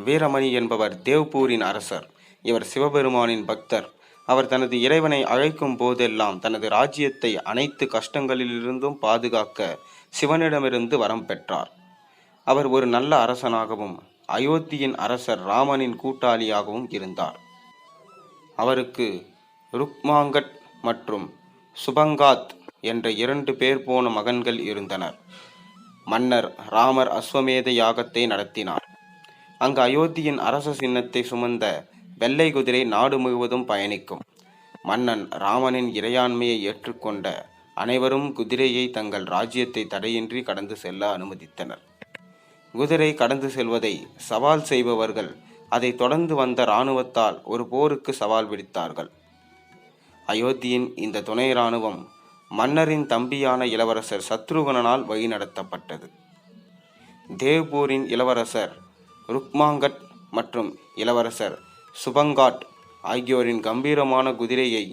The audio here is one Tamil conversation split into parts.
வீரமணி என்பவர் தேவ்பூரின் அரசர். இவர் சிவபெருமானின் பக்தர். அவர் தனது இறைவனை அழைக்கும் போதெல்லாம் தனது ராஜ்யத்தை அனைத்து கஷ்டங்களிலிருந்தும் பாதுகாக்க சிவனிடமிருந்து வரம் பெற்றார். அவர் ஒரு நல்ல அரசனாகவும் அயோத்தியின் அரசர் ராமனின் கூட்டாளியாகவும் இருந்தார். அவருக்கு ருக்மாங்கட் மற்றும் சுபங்காத் என்ற 2 பேர் போன மகன்கள் இருந்தனர். மன்னர் ராமர் அஸ்வமேத யாகத்தை நடத்தினார். அங்கு அயோத்தியின் அரச சின்னத்தை சுமந்த வெள்ளை குதிரை நாடு முழுவதும் பயணிக்கும். மன்னன் ராமனின் இறையாண்மையை ஏற்றுக்கொண்ட அனைவரும் குதிரையை தங்கள் ராஜ்யத்தை தடையின்றி கடந்து செல்ல அனுமதித்தனர். குதிரை கடந்து செல்வதை சவால் செய்பவர்கள் அதை தொடர்ந்து வந்த இராணுவத்தால் ஒரு போருக்கு சவால் விடுத்தார்கள். அயோத்தியின் இந்த துணை இராணுவம் மன்னரின் தம்பியான இளவரசர் சத்ருகனால் வழிநடத்தப்பட்டது. தேவ்பூரின் இளவரசர் ருக்மாங்கட் மற்றும் இளவரசர் சுபங்காட் ஆகியோரின் கம்பீரமான குதிரையை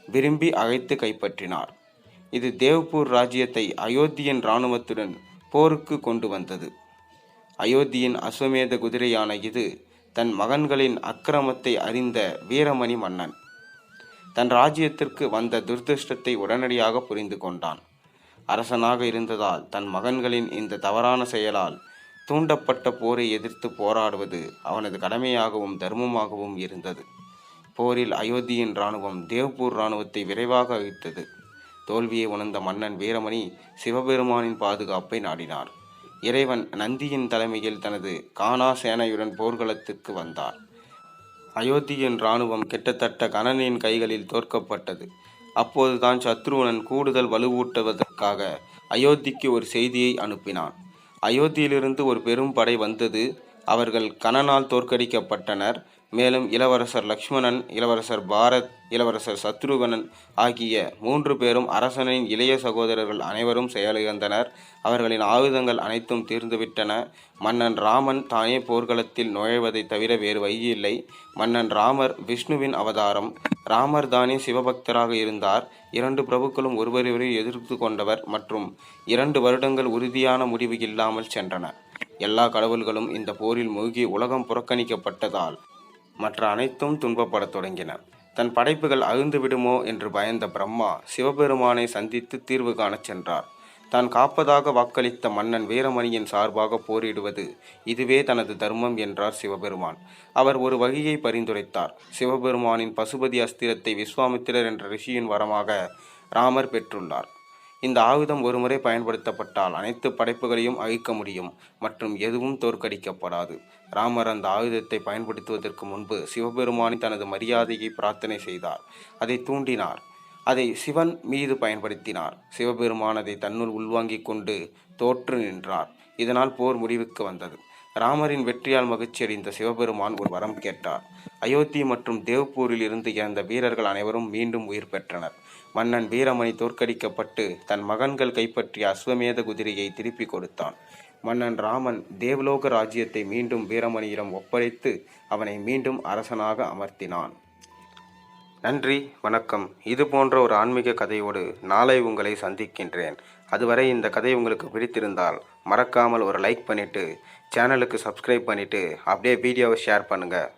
விரும்பி அழைத்து கைப்பற்றினார். இது தேவ்பூர் ராஜ்யத்தை அயோத்தியின் இராணுவத்துடன் போருக்கு கொண்டு வந்தது. அயோத்தியின் அஸ்வமேத குதிரையான இது தன் மகன்களின் அக்கிரமத்தை அறிந்த வீரமணி மன்னன் தன் ராஜ்யத்திற்கு வந்த துர்திருஷ்டத்தை உடனடியாக புரிந்து கொண்டான். அரசனாக இருந்ததால் தன் மகன்களின் இந்த தவறான செயலால் தூண்டப்பட்ட போரை எதிர்த்து போராடுவது அவனது கடமையாகவும் தர்மமாகவும் இருந்தது. போரில் அயோத்தியின் இராணுவம் தேவ்பூர் இராணுவத்தை விரைவாக அழித்தது. தோல்வியை உணர்ந்த மன்னன் வீரமணி சிவபெருமானின் பாதுகாப்பை நாடினார். இறைவன் நந்தியின் தலைமையில் தனது கானா சேனையுடன் போர்க்களத்திற்கு வந்தார். அயோத்தியின் இராணுவம் கிட்டத்தட்ட கணனின் கைகளில் தோற்கப்பட்டது. அப்போதுதான் சத்ருகன் கூடுதல் வலுவூட்டுவதற்காக அயோத்திக்கு ஒரு செய்தியை அனுப்பினான். அயோத்தியிலிருந்து ஒரு பெரும் படை வந்தது. அவர்கள் கணனால் தோற்கடிக்கப்பட்டனர். மேலும் இளவரசர் லக்ஷ்மணன், இளவரசர் பாரத், இளவரசர் சத்ருகனன் ஆகிய 3 பேரும் அரசனின் இளைய சகோதரர்கள் அனைவரும் செயலிழந்தனர். அவர்களின் ஆயுதங்கள் அனைத்தும் தீர்ந்துவிட்டன. மன்னன் ராமன் தானே போர்க்களத்தில் நுழைவதை தவிர வேறு வழியில்லை. மன்னன் ராமர் விஷ்ணுவின் அவதாரம். ராமர் தானே சிவபக்தராக இருந்தார். 2 பிரபுக்களும் ஒருவரை எதிர்த்து கொண்டவர் மற்றும் 2 வருடங்கள் உறுதியான முடிவு இல்லாமல் சென்றன. எல்லா கடவுள்களும் இந்த போரில் மூழ்கி உலகம் புறக்கணிக்கப்பட்டதால் மற்ற அனைத்தும் துன்பப்படத் தொடங்கின. தன் படைப்புகள் அழிந்து விடுமோ என்று பயந்த பிரம்மா சிவபெருமானை சந்தித்து தீர்வு காணச் சென்றார். தான் காப்பதாக வாக்களித்த மன்னன் வீரமணியின் சார்பாக போரிடுவது இதுவே தனது தர்மம் என்றார் சிவபெருமான். அவர் ஒரு வழியை பரிந்துரைத்தார். சிவபெருமானின் பசுபதி அஸ்திரத்தை விஸ்வாமித்திரர் என்ற ரிஷியின் வரமாக ராமர் பெற்றுள்ளார். இந்த ஆயுதம் ஒருமுறை பயன்படுத்தப்பட்டால் அனைத்து படைப்புகளையும் அழிக்க முடியும் மற்றும் எதுவும் தோற்கடிக்கப்படாது. ராமர் அந்த ஆயுதத்தை பயன்படுத்துவதற்கு முன்பு சிவபெருமானி தனது மரியாதையை பிரார்த்தனை செய்தார். அதை தூண்டினார். அதை சிவன் மீது பயன்படுத்தினார். சிவபெருமான் அதை தன்னுள் உள்வாங்கிக் கொண்டு தோற்று நின்றார். இதனால் போர் முடிவுக்கு வந்தது. ராமரின் வெற்றியால் மகிழ்ச்சியடைந்த சிவபெருமான் ஒரு வரம் கேட்டார். அயோத்தி மற்றும் தேவ்பூரில் இருந்து இறந்த வீரர்கள் அனைவரும் மீண்டும் உயிர் பெற்றனர். மன்னன் வீரமணி தோற்கடிக்கப்பட்டு தன் மகன்கள் கைப்பற்றிய அஸ்வமேத குதிரையை திருப்பி கொடுத்தான். மன்னன் ராமன் தேவலோக ராஜ்யத்தை மீண்டும் வீரமணியிடம் ஒப்படைத்து அவனை மீண்டும் அரசனாக அமர்த்தினான். நன்றி, வணக்கம். இது போன்ற ஒரு ஆன்மீக கதையோடு நாளை உங்களை சந்திக்கின்றேன். அதுவரை இந்த கதை உங்களுக்கு பிடித்திருந்தால் மறக்காமல் ஒரு லைக் பண்ணிவிட்டு சேனலுக்கு சப்ஸ்கிரைப் பண்ணிவிட்டு அப்படியே வீடியோவை ஷேர் பண்ணுங்கள்.